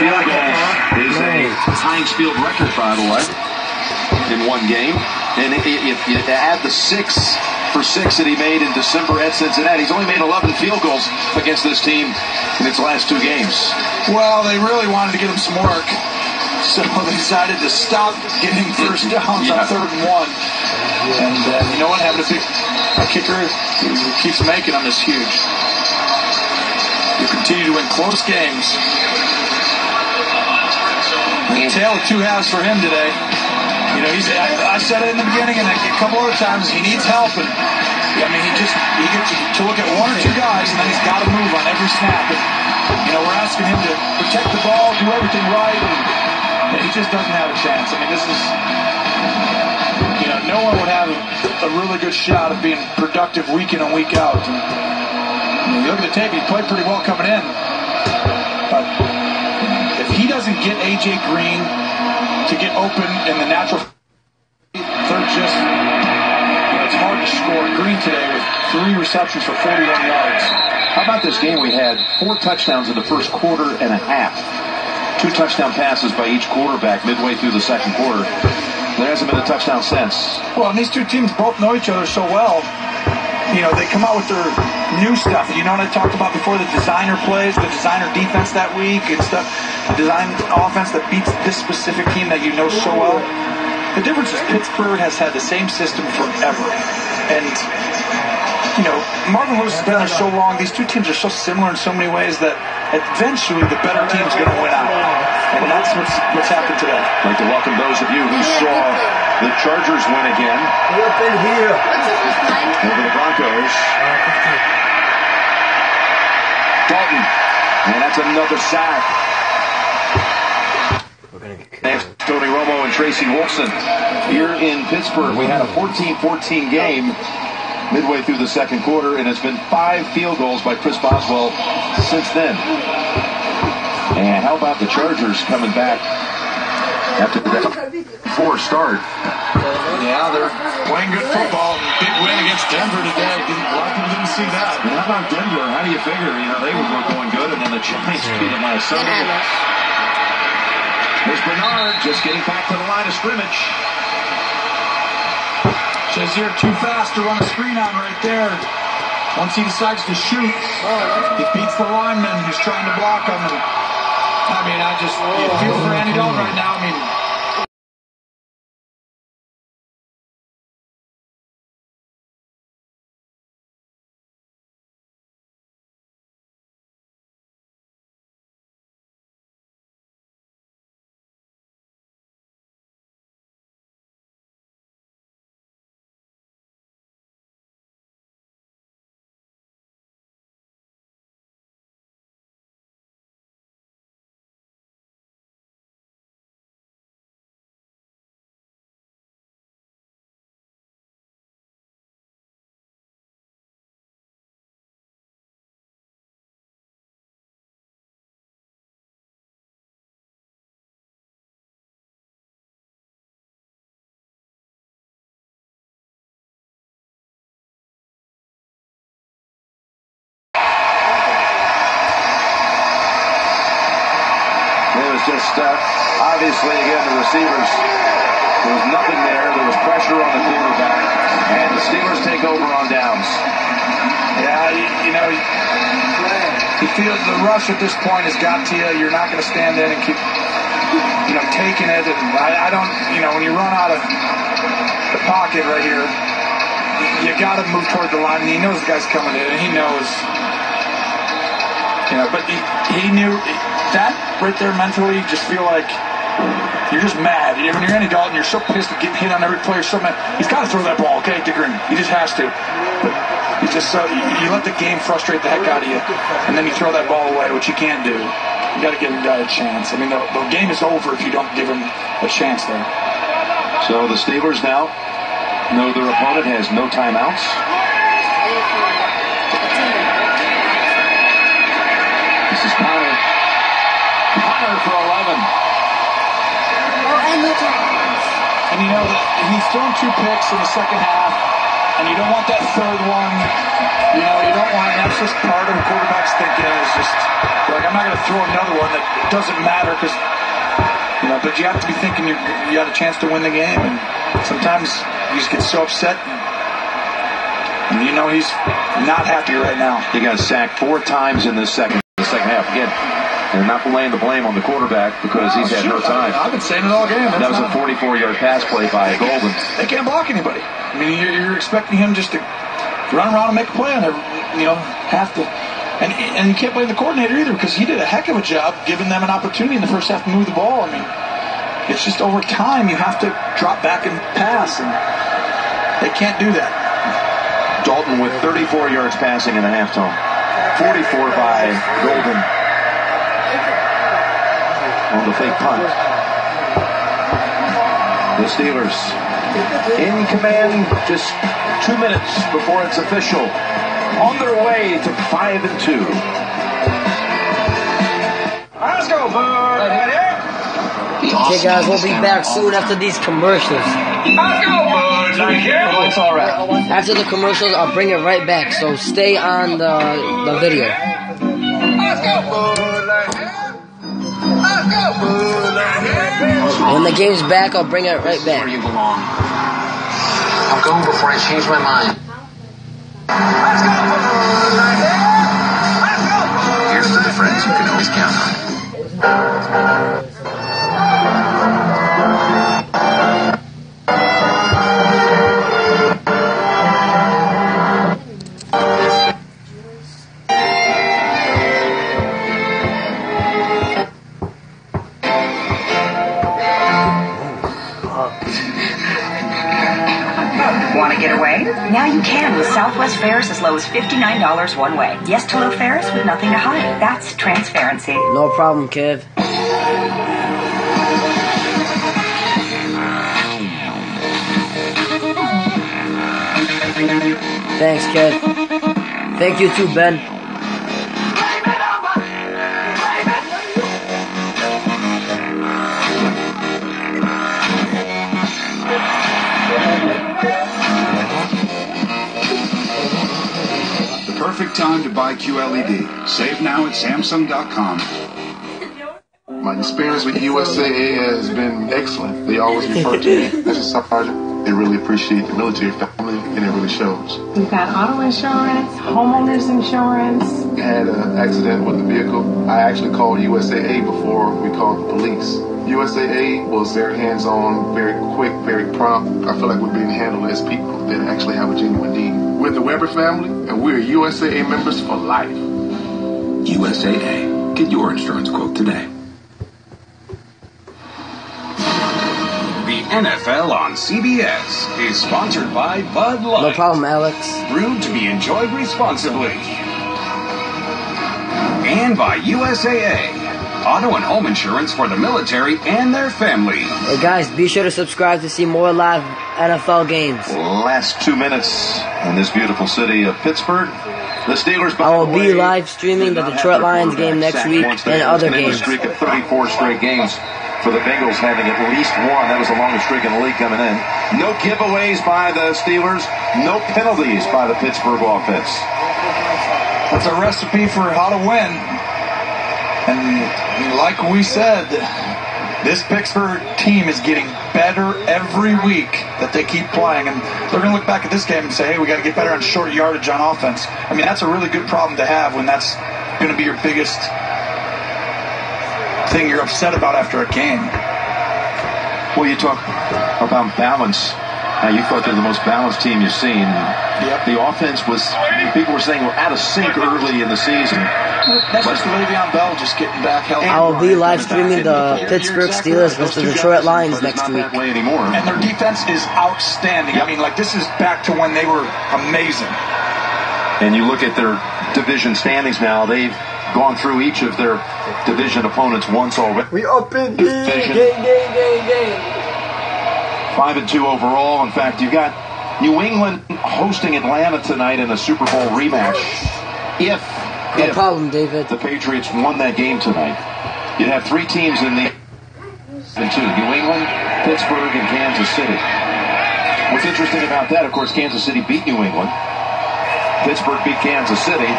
Field goals is a Heinz Field record, by the way, in one game. And if you add the 6 for 6 that he made in December at Cincinnati, he's only made 11 field goals against this team in its last 2 games. Well, they really wanted to get him some work, so they decided to stop getting first downs on 3rd and 1. And you know what? Having a kicker who keeps making them is huge. You continue to win close games. A tale of 2 halves for him today. You know, I said it in the beginning and a couple other times, he needs help. And I mean, he gets to look at 1 or 2 guys, and then he's got to move on every snap. And, you know, we're asking him to protect the ball, do everything right, and he just doesn't have a chance. I mean, this is, you know, no one would have a really good shot of being productive week in and week out. And you look at the tape, he played pretty well coming in. But if he doesn't get A.J. Green to get open in the natural, they're just, you know, it's hard to score. Green today with 3 receptions for 41 yards. How about this game? We had 4 touchdowns in the first quarter and a half. 2 touchdown passes by each quarterback midway through the second quarter. There hasn't been a touchdown since. Well, and these 2 teams both know each other so well. You know, they come out with their new stuff. You know what I talked about before, the designer plays, the designer defense that week, and stuff, the design offense that beats this specific team that you know so well. The difference is Pittsburgh has had the same system forever. And, you know, Marvin Lewis has been there so long. These 2 teams are so similar in so many ways that eventually the better team is going to win out. And that's what's happened today. I'd like to welcome those of you who saw the Chargers win again over the Broncos. Dalton, and that's another sack. Next, Tony Romo and Tracy Wolfson. Here in Pittsburgh, we had a 14-14 game midway through the second quarter, and it's been 5 field goals by Chris Boswell since then. And how about the Chargers coming back after that 4 start? Yeah, they're playing good football. Big win against Denver today. A lot of people didn't see that. And how about Denver? How do you figure? You know, they were going good, and then the Giants beat them last Sunday. There's Bernard just getting back to the line of scrimmage. Says you're too fast to run a screen on right there. Once he decides to shoot, he beats the lineman who's trying to block him. I mean, you feel for Andy Dalton right now. I mean, just obviously, again, the receivers, there was nothing there. There was pressure on the quarterback, and the Steelers take over on downs. Yeah, you know, you feel the rush at this point has got to you. You're not going to stand in and keep, you know, taking it. And I don't, you know, when you run out of the pocket right here, you got to move toward the line. And he knows the guy's coming in, and he knows, you know, but he knew that right there mentally. You just feel like you're just mad. When you're Andy Dalton, you're so pissed at getting hit on every play. You're so mad. He's got to throw that ball, okay, to Green. He just has to. But he's just so, you let the game frustrate the heck out of you, and then you throw that ball away, which you can't do. You got to give him a chance. I mean, the game is over if you don't give him a chance there. So the Steelers now know their opponent has no timeouts. This is Connor. Connor for 11. And you know that he's thrown 2 picks in the second half, and you don't want that third one. You know, you don't want, that's just part of the quarterback's thinking. It's just, Like, I'm not going to throw another one that doesn't matter because, but you have to be thinking you got a chance to win the game. And sometimes you just get so upset. And he's not happy right now. He got sacked 4 times in the second half. Again, they're not laying the blame on the quarterback because he's had no time. I've been saying it all game. That was a 44-yard pass play by Golden. They can't block anybody. I mean, you're expecting him just to run around and make a play on every, have to. And you can't blame the coordinator either because he did a heck of a job giving them an opportunity in the first half to move the ball. I mean, it's just over time you have to drop back and pass, and they can't do that. Dalton with 34 yards passing in the halftime. 44 by Golden on the fake punt. The Steelers in command just 2 minutes before it's official. On their way to 5-2. Let's go, bud. Okay, guys, we'll be back soon after these commercials. Let's go, bud. It's all right. After the commercials, I'll bring it right back. So stay on the video. Let's go, bud. Let's go, bud. When the game's back, I'll bring it right back. Where you belong. I'm going before I change my mind. Let's go, bud. Let's go, bud. Here's to the friends you can always count on. Want to get away? Now you can with Southwest fares as low as $59 one way. Yes to low fares with nothing to hide. That's transparency. No problem, Kev. Thanks, Kev. Thank you too, Ben. Perfect time to buy QLED. Save now at Samsung.com. My experience with USAA has been excellent. They always refer to me as a sergeant. They really appreciate the military family, and it really shows. We've got auto insurance, homeowners insurance. I had an accident with the vehicle. I actually called USAA before we called the police. USAA was very hands-on, very quick, very prompt. I feel like we're being handled as people that actually have a genuine need. We're the Weber family, and we're USAA members for life. USAA. Get your insurance quote today. The NFL on CBS is sponsored by Bud Light. No problem, Alex. Brewed to be enjoyed responsibly. And by USAA. Auto and home insurance for the military and their families. Hey guys, be sure to subscribe to see more live NFL games. Last 2 minutes in this beautiful city of Pittsburgh. The Steelers. I will be live streaming the Detroit Lions game next week and other games. A streak of 34 straight games for the Bengals, having at least one. That was the longest streak in the league coming in. No giveaways by the Steelers. No penalties by the Pittsburgh offense. That's a recipe for how to win. And like we said, this Pittsburgh team is getting better every week that they keep playing. And they're going to look back at this game and say, hey, we got to get better on short yardage on offense. I mean, that's a really good problem to have when that's going to be your biggest thing you're upset about after a game. Well, you talk about balance. You thought they're the most balanced team you've seen. Yep. The offense was, people were saying, we're out of sync early in the season. That's just Le'Veon Bell just getting back healthy. I will be live streaming the Pittsburgh Steelers versus the Detroit Lions next week. And their defense is outstanding. I mean, like, this is back to when they were amazing. And you look at their division standings now, they've gone through each of their division opponents once already. We up in game. 5-2 overall. In fact, you've got New England hosting Atlanta tonight in a Super Bowl rematch. No problem, David. The Patriots won that game tonight, you'd have 3 teams in the two: New England, Pittsburgh, and Kansas City. What's interesting about that, of course, Kansas City beat New England. Pittsburgh beat Kansas City.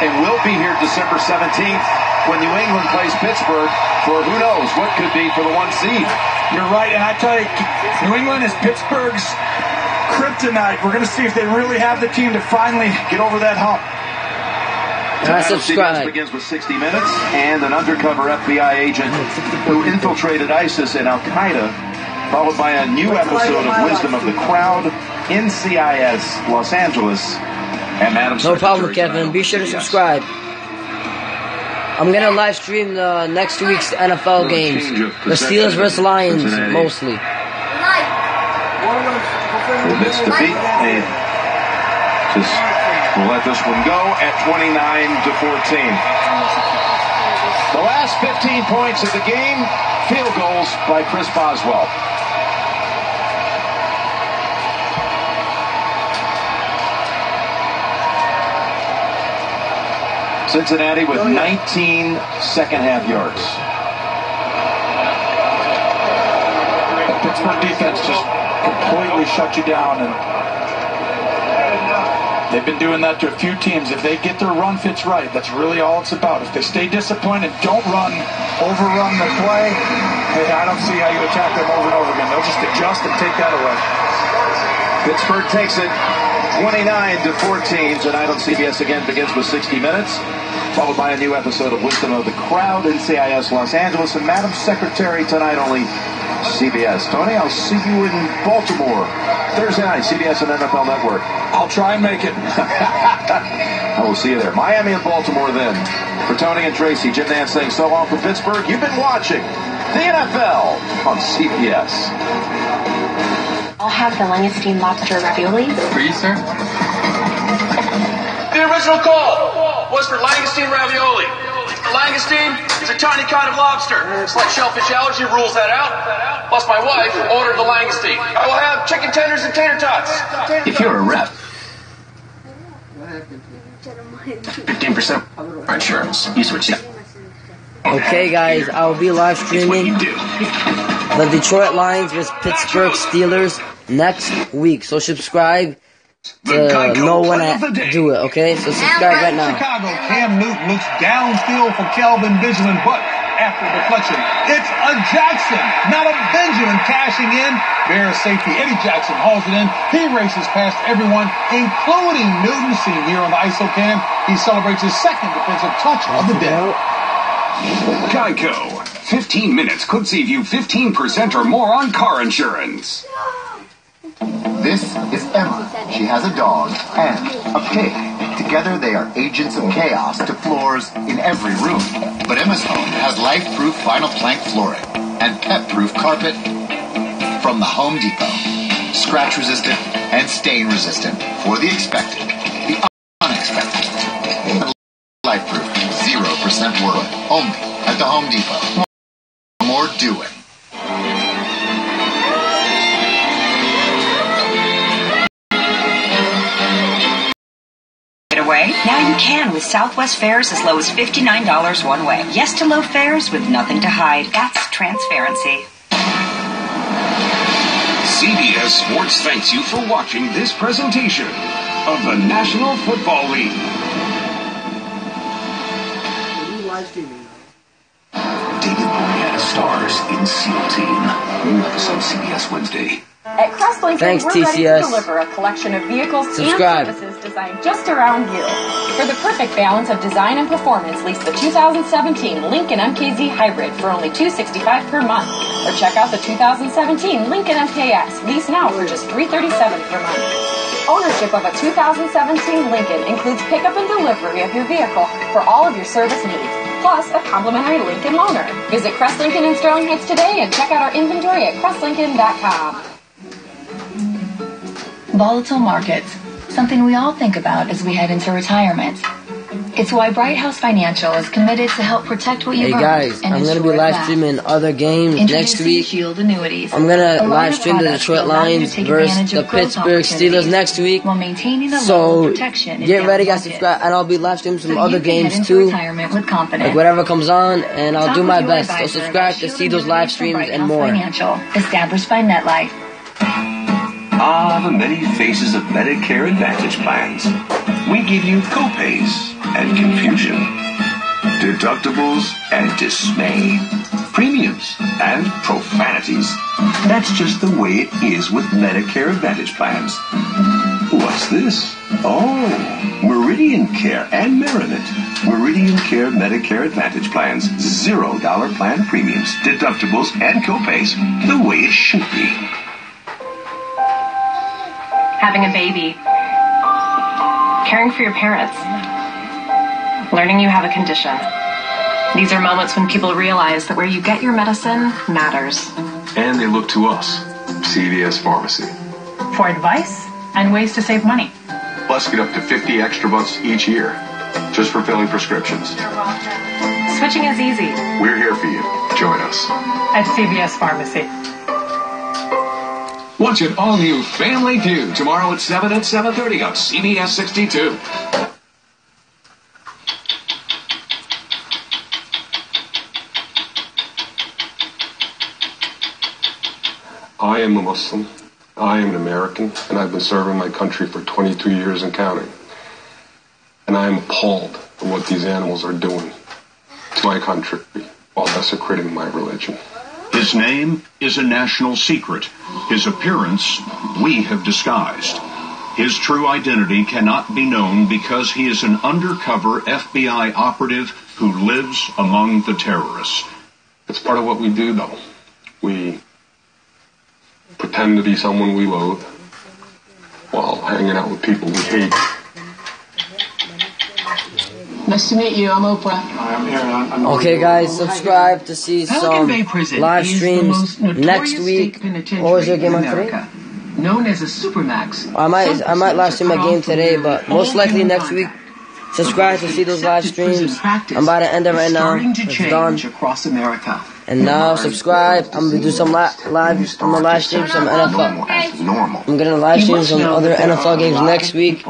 and will be here December 17th when New England plays Pittsburgh for who knows what could be for the 1 seed. You're right, and I tell you, New England is Pittsburgh's kryptonite. We're going to see if they really have the team to finally get over that hump. CBS begins with 60 Minutes and an undercover FBI agent who infiltrated ISIS and Al-Qaeda, followed by a new episode of Wisdom of the Crowd, NCIS Los Angeles, and Madam No problem, Kevin. Be sure to subscribe. I'm going to live stream the next week's NFL games. The Steelers versus Lions, mostly. Admits defeat. And just we'll let this one go at 29-14. The last 15 points of the game, field goals by Chris Boswell. Cincinnati with 19 second-half yards. The Pittsburgh defense just completely shut you down, and they've been doing that to a few teams. If they get their run fits right, that's really all it's about. If they stay disciplined and don't overrun the play, hey, I don't see how you attack them over and over again. They'll just adjust and take that away. Pittsburgh takes it 29-14. Tonight on CBS again begins with 60 Minutes, followed by a new episode of Wisdom of the Crowd, NCIS Los Angeles, and Madam Secretary tonight only CBS. Tony, I'll see you in Baltimore Thursday night, CBS and NFL Network. I'll try and make it. I will see you there. Miami and Baltimore then. For Tony and Tracy, Jim Nance saying so long from Pittsburgh. You've been watching the NFL on CBS. I'll have the langoustine lobster ravioli. For you, sir? The original call was for langoustine ravioli. Langoustine is a tiny kind of lobster. Slight shellfish allergy rules that out. Plus, my wife ordered the langoustine. I will have chicken tenders and tater tots. If you're a rep, 15% insurance. You switch it. Okay, guys, I will be live streaming the Detroit Lions vs. Pittsburgh Steelers next week. So subscribe to know when I do it, okay? So subscribe right now. Chicago, Cam Newton looks downfield for Kelvin Benjamin, but after deflection, it's a Jackson, not a Benjamin cashing in. Bears safety Eddie Jackson hauls it in. He races past everyone, including Newton, seen here on the ISO cam. He celebrates his second defensive touch of the day. Geico. 15 minutes could save you 15% or more on car insurance. This is Emma. She has a dog and a pig. Together they are agents of chaos to floors in every room. But Emma's home has life-proof vinyl plank flooring and pet-proof carpet from the Home Depot. Scratch-resistant and stain-resistant for the expected, the unexpected. Life-proof, 0% wood. Only at the Home Depot. More doing. Away? Now you can with Southwest fares as low as $59 one way. Yes to low fares with nothing to hide. That's transparency. CBS Sports thanks you for watching this presentation of the National Football League. David Boreanaz stars in SEAL Team. New episode CBS Wednesday. At Crest Lincoln, Thanks, we're TCS. ready to deliver a collection of vehicles Subscribe. and services designed just around you. For the perfect balance of design and performance, lease the 2017 Lincoln MKZ Hybrid for only $265 per month. Or check out the 2017 Lincoln MKX. Lease now for just $337 per month. Ownership of a 2017 Lincoln includes pickup and delivery of your vehicle for all of your service needs, plus a complimentary Lincoln loaner. Visit Crest Lincoln in Sterling Heights today and check out our inventory at crestlincoln.com. Volatile markets, something we all think about as we head into retirement. It's why Bright House Financial is committed to help protect what you've Hey guys, I'm going to be live streaming other games next week. Shield annuities. I'm going to live stream the Detroit Lions versus the Pittsburgh Steelers next week. So get ready guys, subscribe, and I'll be live streaming some other games too. Like whatever comes on, and I'll do my best. So subscribe to see those live streams and more. Established by MetLife. Ah, the many faces of Medicare Advantage plans. We give you co-pays and confusion. Deductibles and dismay. Premiums and profanities. That's just the way it is with Medicare Advantage plans. What's this? Oh, Meridian Care and Merriment. Meridian Care Medicare Advantage plans. $0 plan premiums, deductibles, and copays. The way it should be. Having a baby. Caring for your parents. Learning you have a condition. These are moments when people realize that where you get your medicine matters. And they look to us, CVS Pharmacy, for advice and ways to save money. Plus, get up to $50 extra each year, just for filling prescriptions. Switching is easy. We're here for you. Join us at CVS Pharmacy. Watch an all-new Family Feud tomorrow at 7 and 7:30 on CBS 62. I am a Muslim, I am an American, and I've been serving my country for 22 years and counting. And I am appalled at what these animals are doing to my country while desecrating my religion. His name is a national secret. His appearance we have disguised. His true identity cannot be known because he is an undercover FBI operative who lives among the terrorists. It's part of what we do, though. We pretend to be someone we loathe while hanging out with people we hate. Nice to meet you. I'm Oprah. I'm Aaron. Okay, guys, subscribe to see some live streams next week. What was your game on today? Known as a Supermax. I might live stream my game today, but most likely next week. Subscribe to see those live streams. I'm about to end it right now. It's done. Across America. And now subscribe. I'm gonna do some live stream some NFL. I'm gonna live stream some other NFL games next week.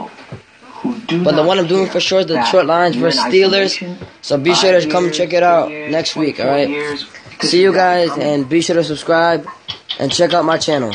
But the one I'm doing for sure is the Detroit Lions versus Steelers. So be sure to come check it out next week, alright? See you guys, and be sure to subscribe and check out my channel.